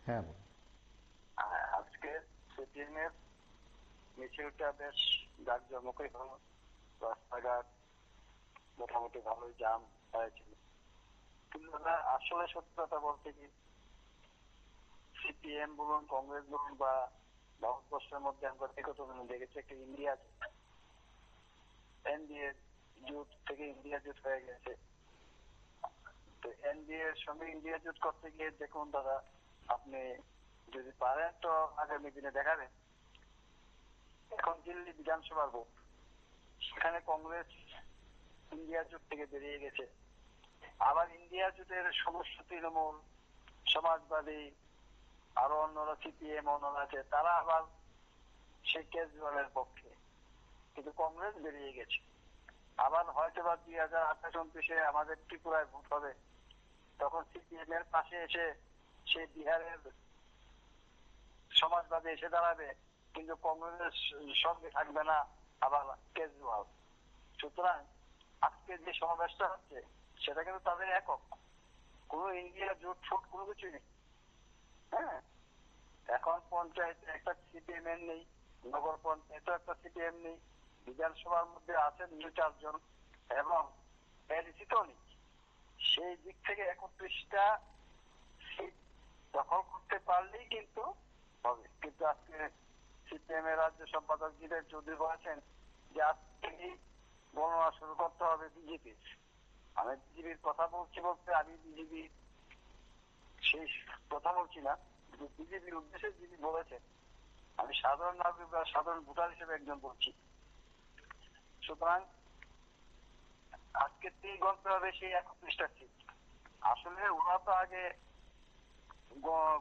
হ্যাঁ বলুন। আজকে সিপিএম এর মিছিলটা বেশ জাঁকজমকই হলো, রাস্তাঘাট মোটামুটি ভালোই জাম হয়েছিল। কিন্তু আসলে সত্যি কথা বলতে কি, সিপিএম বলুন, কংগ্রেস বলুন বা ভারতবর্ষের মধ্যে আমরা বিগত দিনে দেখেছি একটা ইন্ডিয়া এনডিএ জোট থেকে ইন্ডিয়া জোট হয়ে গেছে। তো এনডিএ এর সঙ্গে ইন্ডিয়া জোট করতে গিয়ে দেখুন দাদা, আপনি যদি পারেন তো আগামী দিনে দেখাবেন। এখন দিল্লি বিধানসভার ভোট, সেখানে কংগ্রেস ইন্ডিয়া জোট থেকে বেরিয়ে গেছে। আবার ইন্ডিয়া জোটের সদস্য তৃণমূল, সমাজবাদী, আরো অন্যরা সিপিএম অন্যরা আছে, তারা আবার সেই কেজরিওয়ালের পক্ষে, কিন্তু কংগ্রেস বেরিয়ে গেছে। আবার হয়তো বা 2028-29 আমাদের ত্রিপুরায় ভোট হবে, তখন সিপিএম এর পাশে এসে সেই বিহারের সমাজবাদী এসে দাঁড়াবে, কিন্তু কংগ্রেসের সঙ্গে থাকবে না আবার কেজরিওয়াল। সুতরাং আজকে যে সমাবেশটা হচ্ছে সেটা কিন্তু তাদের একক, কোন ইন্ডিয়া জোট ফোট কোনো কিছু নেই। হ্যাঁ, এখন পঞ্চায়েতে একটা সিপিএম এর নেই, নগর পঞ্চায়েতে একটা সিপিএম নেই, বিধানসভার মধ্যে আছেন 2-4 জন এবং এলসিতেও নেই। সেই দিক থেকে 31টা সিট দখল করতে পারলেই কিন্তু হবে। কিন্তু আজকে সিপিএম এর রাজ্য সম্পাদক জিতেন চৌধুরী বলেছেন যে আজ থেকেই গণনা শুরু করতে হবে বিজেপির। আমি বিজেপির কথা বলতে আমি বিজেপি সেই কথা বলছি না, বিজেপির উদ্দেশ্যে যিনি বলেছেন, আমি সাধারণ নাগরিক বা সাধারণ ভোটার হিসেবে একজন বলছি। সুতরাং আজকে থেকে গণতে হবে সেই 31টা সিট। আসলে ওরা তো আগে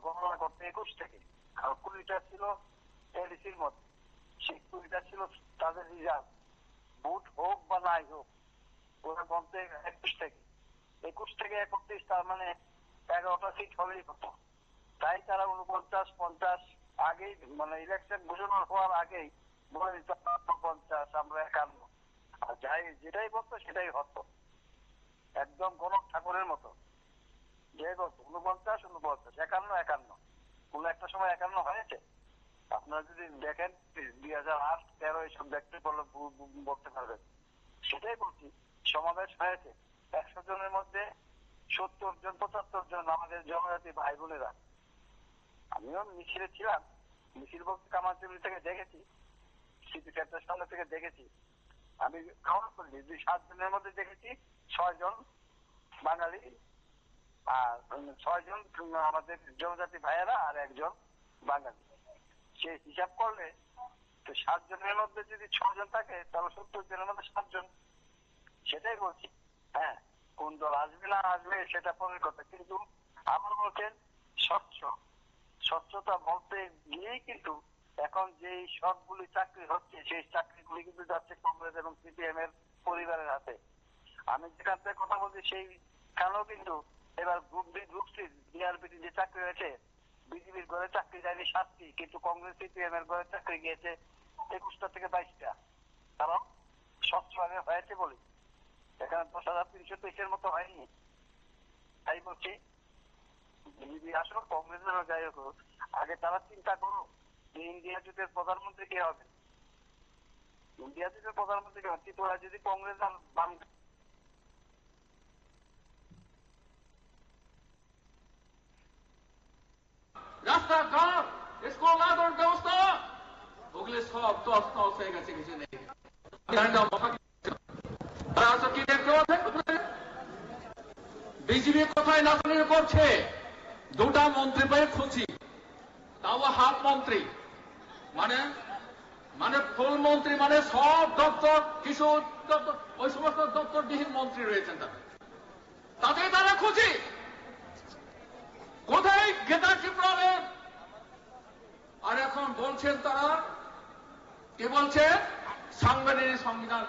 গণনা করতে 21 থেকে, আর 20টা ছিল এলসির মধ্যে, সেই 20টা ছিল তাদের রিজার্ভ। ভোট হোক বা নাই হোক, ওরা গণতে 21 থেকে 31 তার মানে 11টা সিট হলেই হতো। তাই তারা 49-50 আগেই মানে ইলেকশন ঘোষণা হওয়ার আগেই বলে দিত 50, আমরা 51, আর যেটাই বলতো সেটাই হতো, একদম গণক ঠাকুরের মতো। যে বলতো 49, 51, কোন একটা সময় 51 হয়েছে? আপনারা যদি দেখেন 2008-13 এইসব দেখতে বলতে পারবেন। সেটাই বলছি, সমাবেশ হয়েছে 100 জনের মধ্যে 70 জন 75 জন আমাদের জনজাতি ভাই বোনেরা। আমিও মিছিলে ছিলাম, মিছিল বলতে কামারচুরি থেকে দেখেছি, সিটি সেন্টার সামনে থেকে দেখেছি। আমি কাউন্ট করি 7 জনের মধ্যে দেখেছি 6 জন বাঙালি আর 6 জন আমাদের জনজাতি ভাইয়েরা আর 1 জন বাঙালি। সে হিসাব করলে তো 7 জনের মধ্যে যদি 6 জন থাকে তাহলে 70 জনের মধ্যে 7 জন। সেটাই বলছি। হ্যাঁ, কোন দল আসবে না আসবে সেটা পরের কথা, কিন্তু আবার বলছেন স্বচ্ছতা বলতে গিয়েই কিন্তু এখন যে সবগুলি চাকরি হচ্ছে সেই চাকরিগুলি কিন্তু যাচ্ছে কংগ্রেস এবং সিপিএম এর পরিবারের হাতে। আমি যেখান থেকে কথা বলছি সেই কারণেও কিন্তু এবার গ্রুপ বি গ্রুপ সি ডিআরবিটি যে চাকরি হয়েছে, বিজেপির ঘরে চাকরি যায়নি 7টি, কিন্তু কংগ্রেস সিপিএম এর ঘরে চাকরি গিয়েছে 21টা থেকে 22টা। কারণ স্বচ্ছভাবে হয়েছে বলি, এখানে 10,323-এর মতো হয়নি। তাই বলছি বিজেপি আসলে কংগ্রেসের যাই হোক, আগে তারা চিন্তা করো যে ইন্ডিয়া জোটের প্রধানমন্ত্রী কে হবে। ইন্ডিয়া জোটের প্রধানমন্ত্রী কে হচ্ছে, তোরা যদি কংগ্রেস আর বাম রাস্তাঘাট, স্কুল আদর ব্যবস্থা ওগুলি সব তস নস হয়ে গেছে, কিছু নেই। কি দেখতে পাচ্ছেন বিজেপি কোথায় নাচনি করছে? 2টা মন্ত্রী পেয়ে খুশি, তাও হাফ মন্ত্রী, মানে মানে ফুল মন্ত্রী, মানে সব দপ্তর, কিছু দপ্তর, ওই সমস্ত দপ্তরবিহীন মন্ত্রী রয়েছেন তাতেই তারা খুশি। কোথায় গেতাজি প্রবলেম? আর এখন বলছেন তারা, কি বলছেন, সাংবিধানিক সংবিধান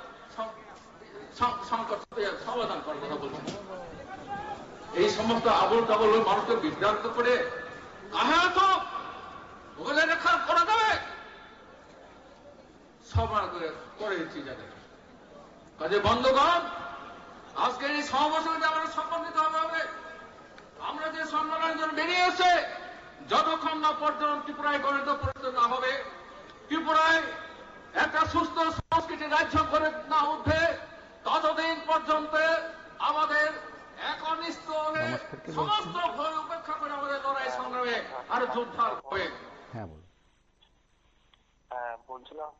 সংকট সমাধান করার কথা বলছেন। এই সমস্ত আবল তাবল মানুষকে বিভ্রান্ত করে তো ওগুলো রেখা করা যাবে, সবার করে দিচ্ছি যাদের কাজে। বন্ধুগণ, আজকের এই সমাবেশে আমাদের সম্মানিত হবে। আমরা যে সম্মেলনের জন্য বেরিয়ে এসে যতক্ষণ না পর্যন্ত ত্রিপুরায় গণিত পরিণত না হবে, ত্রিপুরায় একটা সুস্থ সংস্কৃতি রাজ্য করে না উঠবে, ততদিন পর্যন্ত আমাদের একনিষ্ঠ হলে সমস্ত ভয় উপেক্ষা করে আমাদের লড়াই সংগ্রামে আর যোদ্ধা হবে। হ্যাঁ বলুন। বলছিলাম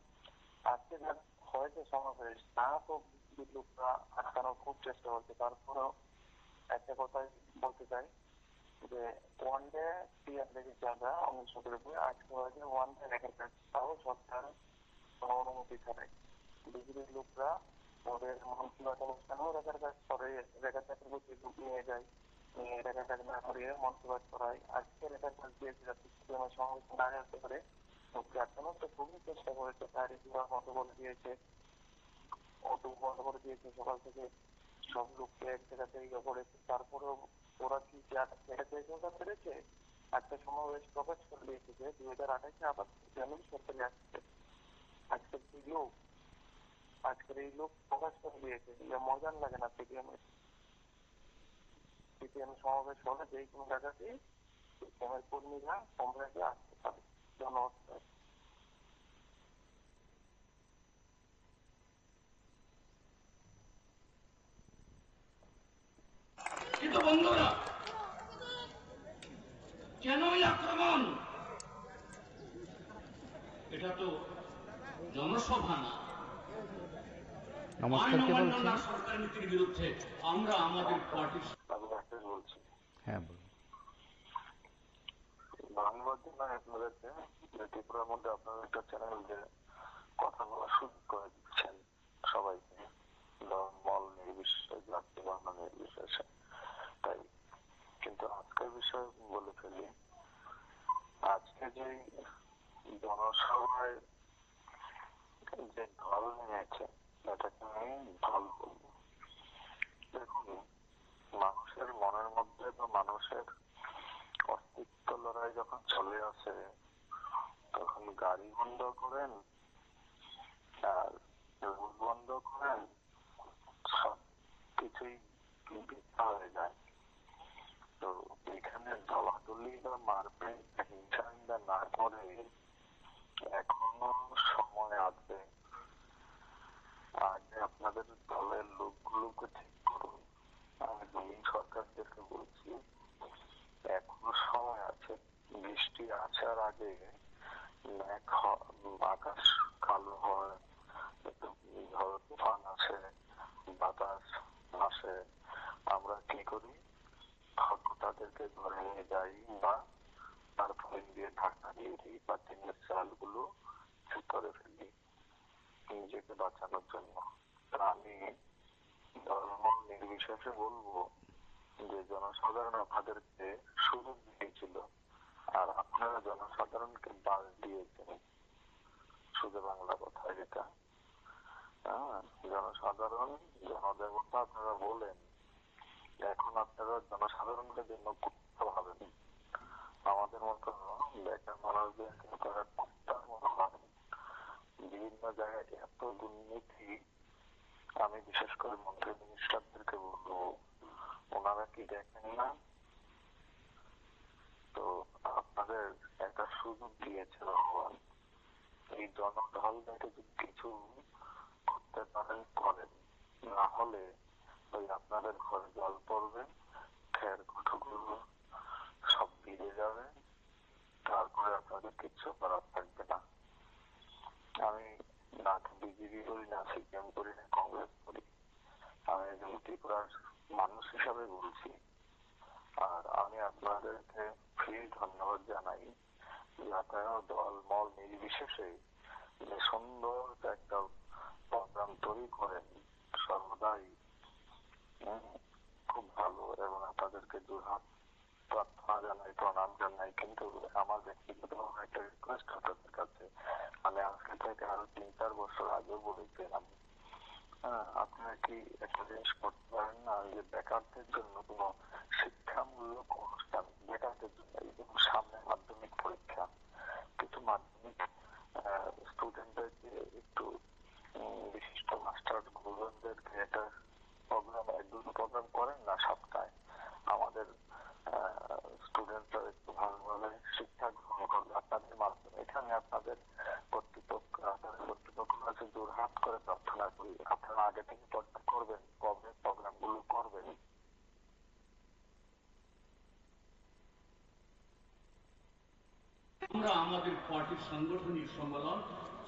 আজকে যা হয়েছে সমাবেশ, তা তো লোকরা আটকানোর খুব চেষ্টা হচ্ছে। তারপরেও একটা কথাই বলতে চাই যে ওয়ান ডে ক্লিয়ার লেগেছে আমরা 1997, আজকে হয়েছে ওয়ান ডে রেখেছে, তাও সরকার অনুমতি ছাড়াই। বিজেপির লোকরা ওদের মন্ত্রীবাদ অনুষ্ঠানেও রেখাটাকে নিয়ে যায়, নিয়ে রেখাটাকে না করিয়ে মন্ত্রীবাদ করায়। আজকে রেখাটা দিয়েছে যাতে সমাবেশ না আসতে পারে, এখনো তো খুবই চেষ্টা করেছে, গাড়ি ঘোড়া বন্ধ করে দিয়েছে, অটো বন্ধ করে দিয়েছে, সকাল থেকে সব লোককে এক জায়গাতে ইয়ে করেছে। তারপরেও ওরা কি এটা পেরেছে? একটা সমাবেশ প্রকাশ করে দিয়েছে যে 2028-এ আবার সরকারি আসছে। আজকের এই লোক প্রকাশ করে দিয়েছে, মজার লাগে না? সিপিএম সমাবেশ হলে যে কোনো জায়গাতেই সিপিএমের কর্মীরা কমরেডরা আসতে পারে। ধন্যবাদ। কিন্তু বন্ধুরা, কেন এই আক্রমণ? এটা তো জনসভা না, নমস্কার, কে বলছেন? সরকার নীতির বিরুদ্ধে আমরা আমাদের পার্টির আমি রাকেশ বলছি। হ্যাঁ বলুন। ধন্যবাদ জানাই আপনাদেরকে যে ত্রিপুরার মধ্যে আপনাদের একটা চ্যানেল যে কথা বলার সুযোগ করে দিচ্ছেন সবাইকে, মল নির্বিশেষে, জাতি বর্ণ নির্বিশেষে। তাই কিন্তু আজকের বিষয় বলে ফেলি, আজকে যে জনসভায় যে ঢল নিয়েছে এটাকে আমি ঢল বলবো। দেখুন, মানুষের মনের মধ্যে বা মানুষের অস্তিত্ব লড়াই যখন চলে আসে তখন গাড়ি বন্ধ করেন আর রোড বন্ধ করেন, সব কিছুই বৃথা হয়ে যায়। তো এখানে দলাদলি বা মারপিট হিংসা নিন্দা না করে এখনো সময় আছে। আগে আপনাদের দলের লোকগুলোকে ঠিক করুন। আমি নবীন সরকারদেরকে বলছি এখনো সময় আছে। বৃষ্টি আসার আগে আকাশ কালো হয়, একটু ঝড় তুফান আসে, বাতাস আসে, আমরা কি করি? তাদেরকে ধরে নিয়ে যাই বা তারপরে দিয়ে ঢাকা দিয়ে দিই বা টিনের চালগুলো করে ফেলি নিজেকে বাঁচানোর জন্য। আমি ধর্ম নির্বিশেষে বলবো যে জনসাধারণ আপনাদেরকে সুযোগ দিয়েছিল আর আপনারা জনসাধারণকে বাদ দিয়েছেন। শুধু বাংলা কথা যেটা, জনসাধারণ জনদেবতা আপনারা বলেন, এখন আপনারা জনসাধারণকে জন্য কুত্তা ভাবেন। আমাদের মতো বেকার মানুষদেরকে আপনারা কুত্তার মতো ভাবেন। বিভিন্ন জায়গায় এত দুর্নীতি, আমি বিশেষ করে মন্ত্রী মিনিস্টারদেরকে বলবো ওনারা কি দেখেন না? তো আপনাদের একটা সুযোগ দিয়েছে ভগবান, এই জনঢল দেখে যদি কিছু করতে পারেন করেন, না হলে ওই আপনাদের ঘরে জল পড়বে, খের কুঠোগুলো সব ভিজে যাবে, তারপরে আপনাদের কিচ্ছু করার থাকবে না। আমি না তো বিজেপি করি, না সিপিএম করি, না কংগ্রেস করি, আমি একজন ত্রিপুরার মানুষ হিসাবে বলছি। আর আমি আপনাদেরকে ফ্রি ধন্যবাদ জানাই যে আপনারা দল মল নির্বিশেষে যে সুন্দর একটা প্রোগ্রাম তৈরি করেন সর্বদাই খুব ভালো, এবং আপনাদেরকে দুহাত প্রার্থনা জানাই, প্রণাম জানাই। কিন্তু আমার ব্যক্তিগত একটা রিকোয়েস্ট আপনাদের কাছে, আমি আজকে থেকে আরো 3-4 বছর আগেও বলেছিলাম, আপনারা কি একটা জিনিস করতে পারেন না, যে বেকারদের জন্য কোন শিক্ষামূলক অনুষ্ঠান, বেকারদের জন্য, যেমন সামনে মাধ্যমিক পরীক্ষা, কিছু মাধ্যমিক স্টুডেন্টদেরকে একটু বিশিষ্ট মাস্টার গুরুজনদেরকে একটা প্রোগ্রাম, 1-2 প্রোগ্রাম করেন না সপ্তাহে, আমাদের স্টুডেন্টরা একটু ভালোভাবে শিক্ষা গ্রহণ করবে আপনাদের মাধ্যমে। এখানে আপনাদের কর্তৃপক্ষ কাছে জোরহাত করে প্রার্থনা করি, আপনারা আগে থেকে করবেন, কবে প্রোগ্রাম গুলো করবেন। আমরা আমাদের পার্টির সাংগঠনিক সম্মেলন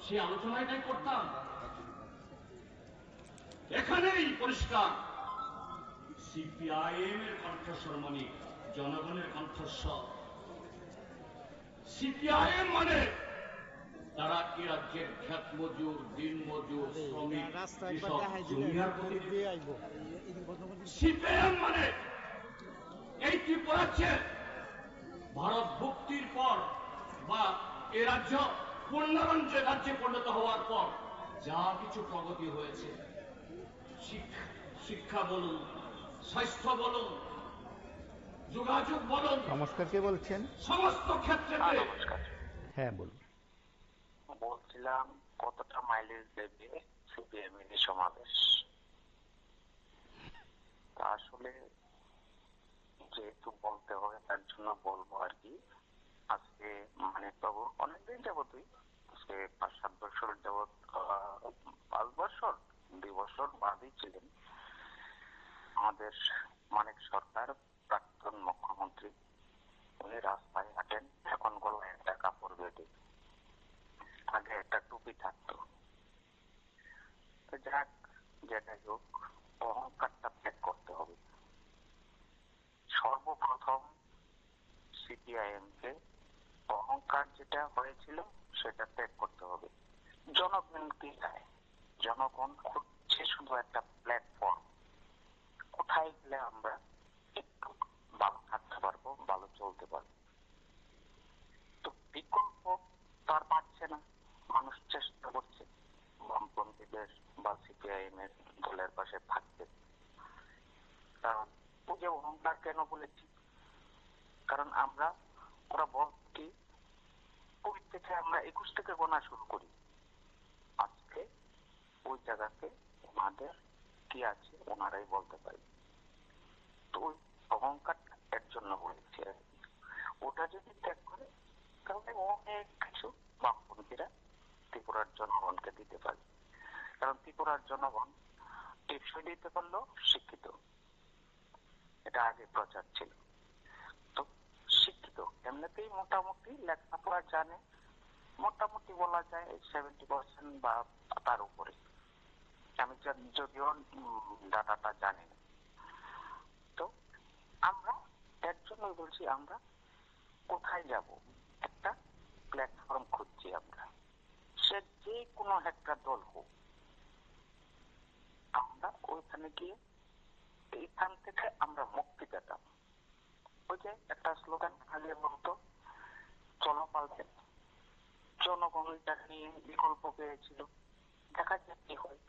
সে আলোচনাটাই করতাম। এখানেই পরিষ্কার সিপিআইএম এর কণ্ঠস্বর মানে জনগণের কণ্ঠস্বর। সিপিআইএম মানে তারা এ রাজ্যের খ্যাত মজুর, দিন মজুর, শ্রমিক, কৃষক, জমিদার প্রতিনিধি। সিপিআইএম মানে এই ত্রিপুরাচ্ছে ভারত ভুক্তির পর বা এ রাজ্য পূর্ণাঙ্গ রাজ্যে পরিণত হওয়ার পর যা কিছু প্রগতি হয়েছে, শিক্ষা বলুন, স্বাস্থ্য বলুন, যোগাযোগ বলুন, নমস্কার, কে বলছেন? সমস্ত ক্ষেত্রে। নমস্কার, হ্যাঁ বলুন। বলছিলাম কতটা মাইলেজ দেবে সিপিএম এর সমাবেশ? আসলে যেহেতু বলতে হবে তার জন্য বলবো আর কি। আজকে মানিক বাবু অনেকদিন যাবতই, আজকে 5-7 বছর যাবৎ, 5 বছর 2 বছর বাদই ছিলেন আমাদের মানিক সরকার, প্রাক্তন মুখ্যমন্ত্রী। উনি রাস্তায় হাঁটেন এখন গলায় একটা কাপড় বেঁধে, আগে একটা টুপি থাকতো। যাক, যেটাই হোক, অহংকারটা ত্যাগ করতে হবে। সর্বপ্রথম সিপিআইএম কে অহংকার যেটা হয়েছিল সেটা ত্যাগ করতে হবে। জনগণ কি চায়? জনগণ খুঁজছে শুধু একটা প্ল্যাটফর্ম, কোথায় গেলে আমরা একটু ভালো থাকতে পারবো, ভালো চলতে পারবো। তো বিকল্প তার পাচ্ছে না, মানুষ চেষ্টা করছে বামপন্থীদের বা সিপিআইএম এর দলের পাশে থাকতে। কারণ ও যে অহংকার কেন বলেছি, কারণ আমরা ওরা বলছি 20 থেকে আমরা 21 থেকে গোনা শুরু করি। আজকে ওই জায়গাতে ওনাদের কি আছে ওনারাই বলতে পারে। তো ওই অহংকার এর জন্য বলেছি। ওটা যদি ত্যাগ করে তাহলে অনেক কিছু বামপন্থীরা ত্রিপুরার জনগণকে দিতে পারে। কারণ ত্রিপুরার জনগণ টেকসই দিতে পারলো শিক্ষিত, এটা আগে প্রচার ছিল। তো শিক্ষিত এমনিতেই মোটামুটি লেখাপড়া জানে, মোটামুটি বলা যায় 70% বা তার উপরে। আমি যদিও ডাটাটা জানি না। তো আমরা এর জন্যই বলছি আমরা কোথায় যাব, একটা প্ল্যাটফর্ম খুঁজছি আমরা। সে যে কোনো একটা দল হোক, আমরা ওইখানে গিয়ে এইখান থেকে আমরা মুক্তি পেতাম। ওই যে একটা স্লোগান আগে বলতো, চলো পাল্টে। জনগণ এটা নিয়ে বিকল্প পেয়েছিল, দেখা যাক কি হয়।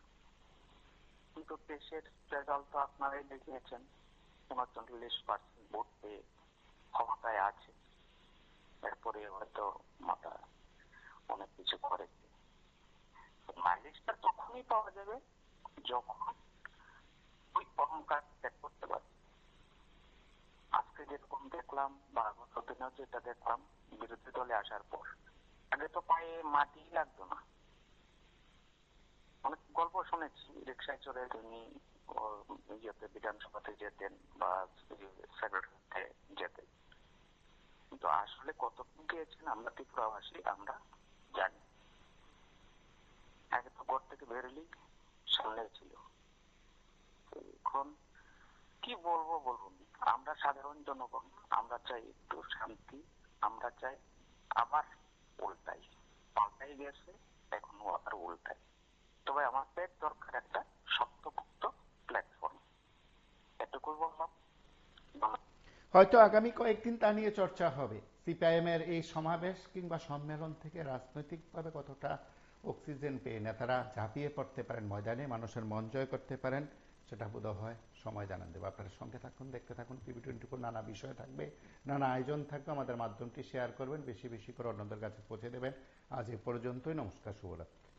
কিন্তু দেশের রেজাল্ট তো আপনারাই দেখিয়েছেন, 39% ভোট পেয়ে ক্ষমতায় আছে। এরপরে হয়তো মাথা অনেক কিছু করেছে। মাইলেজটা তখনই পাওয়া যাবে যখন ওই অহংকার ত্যাগ করতে পারবে। আজকে যেরকম দেখলাম বা গত দিনেও যেটা দেখলাম বিরোধী দলে আসার পর, আগে তো পায়ে মাটি লাগতো না। অনেক গল্প শুনেছি, রিক্সায় চড়ে তিনি বিধানসভাতে যেতেন বা সেক্রেটারিতে যেতেন, কিন্তু আসলে কতক্ষণ গিয়েছেন আমরা ত্রিপুরাবাসী আমরা জানি। আগে তো ঘর থেকে বেরোলেই সামনে ছিল। এখন কি বলবো বলুন, আমরা সাধারণ জনগণ, আমরা চাই একটু শান্তি, আমরা চাই আবার উল্টাই, পাল্টাই গেছে এখনো আবার উল্টাই। তবে আমাদের দরকার একটা শক্তপোক্ত প্ল্যাটফর্ম। এটুকুই বললাম। হয়তো আগামী কয়েকদিন তা নিয়ে চর্চা হবে। সিপিআইএম এর এই সমাবেশ কিংবা সম্মেলন থেকে রাজনৈতিকভাবে কতটা অক্সিজেন পেয়ে নেতারা ঝাঁপিয়ে পড়তে পারেন ময়দানে, মানুষের মন জয় করতে পারেন, সেটা বোধহয় সময় জানান দেবে। আপনারা সঙ্গে থাকুন, দেখতে থাকুন টিভি24। নানা বিষয় থাকবে, নানা আয়োজন থাকবে। আমাদের মাধ্যমটি শেয়ার করবেন, বেশি বেশি করে অন্যদের কাছে পৌঁছে দেবেন। আজ এ পর্যন্তই। নমস্কার, শুভরাত্রি।